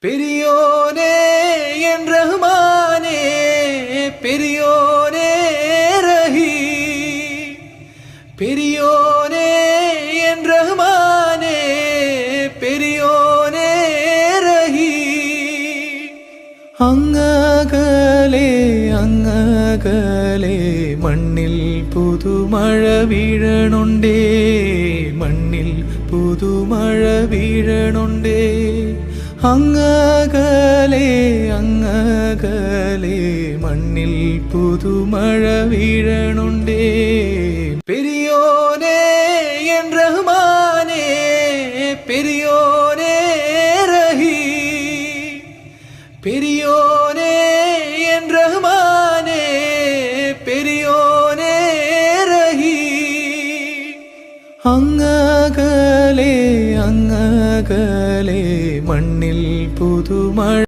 பெரியோனே என் ரஹ்மானே, பெரியோனே ரஹீம், பெரியோனே என் ரஹ்மானே, பெரியோனே ரஹீம். അങ്ങകലെ അങ്ങകലെ മണ്ണിൽ പുതുമഴ വീഴണുണ്ടേ, മണ്ണിൽ പുതുമഴ വീഴണുണ്ടേ. അങ്ങകലെ അങ്ങകലെ മണ്ണിൽ പുതുമഴ വീഴണുണ്ടേ. പെരിയോനേ എൻ റഹ്മാനേ, പെരിയോനേ റഹീം, പെരിയോനേ എൻ റഹ്മാനേ, പെരിയോനേ റഹീം. അങ്ങകലെ അങ്ങകലെ മണ്ണിൽ പുതുമഴ